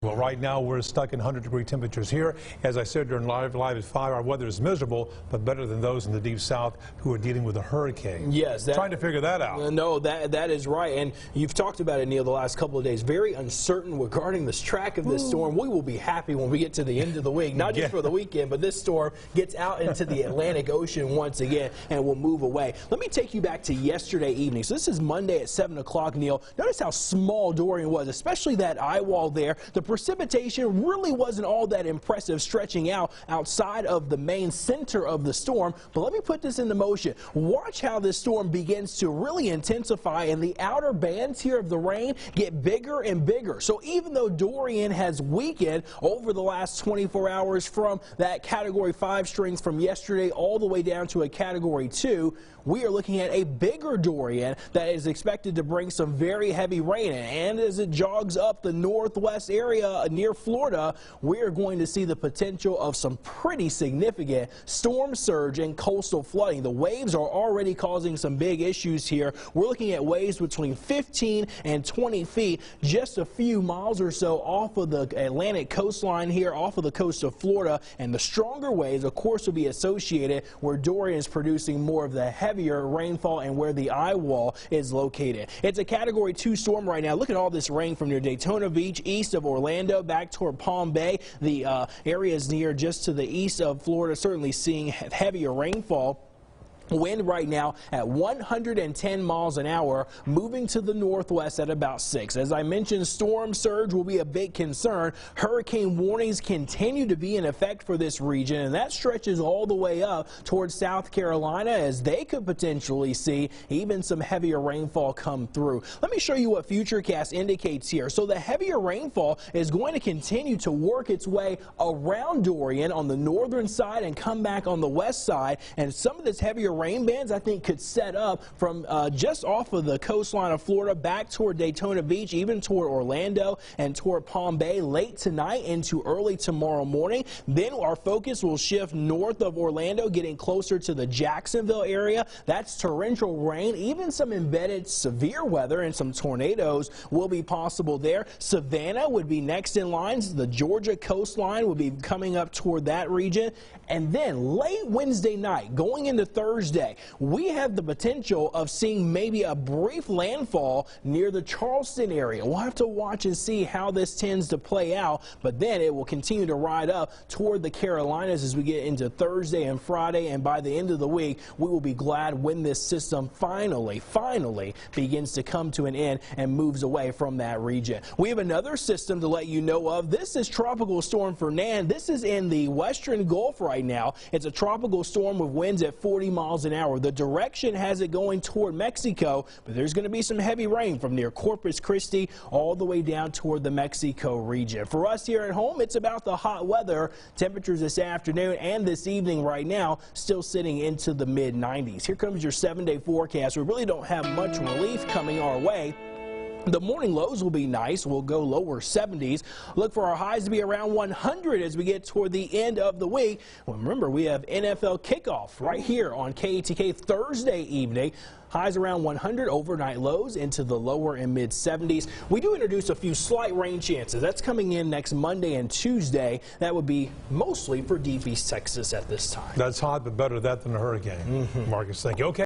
Well, right now we're stuck in 100-degree temperatures here. As I said during Live at 5, our weather is miserable, but better than those in the deep south who are dealing with a hurricane. Yes. Trying to figure that out. No, that is right. And you've talked about it, Neil, the last couple of days. Very uncertain regarding the track of this storm. We will be happy when we get to the end of the week, not just for the weekend, but this storm gets out into the Atlantic Ocean once again and will move away. Let me take you back to yesterday evening. So this is Monday at 7 o'clock, Neil. Notice how small Dorian was, especially that eye wall there. The precipitation really wasn't all that impressive, stretching out outside of the main center of the storm. But let me put this into motion. Watch how this storm begins to really intensify, and the outer bands here of the rain get bigger and bigger. So even though Dorian has weakened over the last 24 hours from that Category 5 strength from yesterday all the way down to a Category 2, we are looking at a bigger Dorian that is expected to bring some very heavy rain. And as it jogs up the northwest area near Florida, we are going to see the potential of some pretty significant storm surge and coastal flooding. The waves are already causing some big issues here. We're looking at waves between 15 and 20 feet, just a few miles or so off of the Atlantic coastline here, off of the coast of Florida. And the stronger waves, of course, will be associated where Dorian is producing more of the heavier rainfall and where the eye wall is located. It's a Category 2 storm right now. Look at all this rain from near Daytona Beach, east of Orlando, back toward Palm Bay. The areas near just to the east of Florida certainly seeing heavier rainfall. Wind right now at 110 miles an hour, moving to the northwest at about 6. As I mentioned, storm surge will be a big concern. Hurricane warnings continue to be in effect for this region, and that stretches all the way up towards South Carolina, as they could potentially see even some heavier rainfall come through. Let me show you what FUTURECAST indicates here. So the heavier rainfall is going to continue to work its way around Dorian on the northern side and come back on the west side, and some of this heavier rain bands, I think, could set up from just off of the coastline of Florida back toward Daytona Beach, even toward Orlando and toward Palm Bay late tonight into early tomorrow morning. Then our focus will shift north of Orlando, getting closer to the Jacksonville area. That's torrential rain, even some embedded severe weather, and some tornadoes will be possible there. Savannah would be next in line. The Georgia coastline will be coming up toward that region. And then late Wednesday night, going into Thursday, we have the potential of seeing maybe a brief landfall near the Charleston area. We'll have to watch and see how this tends to play out, but then it will continue to ride up toward the Carolinas as we get into Thursday and Friday, and by the end of the week, we will be glad when this system finally begins to come to an end and moves away from that region. We have another system to let you know of. This is Tropical Storm Fernand. This is in the western Gulf right now. It's a tropical storm with winds at 40 miles an hour. The direction has it going toward Mexico, but there's going to be some heavy rain from near Corpus Christi all the way down toward the Mexico region. For us here at home, it's about the hot weather. Temperatures this afternoon and this evening right now still sitting into the mid-90s. Here comes your 7-day forecast. We really don't have much relief coming our way. The morning lows will be nice. We'll go lower 70s. Look for our highs to be around 100 as we get toward the end of the week. Well, remember, we have NFL kickoff right here on KETK Thursday evening. Highs around 100, overnight lows into the lower and mid 70s. We do introduce a few slight rain chances. That's coming in next Monday and Tuesday. That would be mostly for deep East Texas at this time. That's hot, but better that than a hurricane. Marcus, thank you. Okay.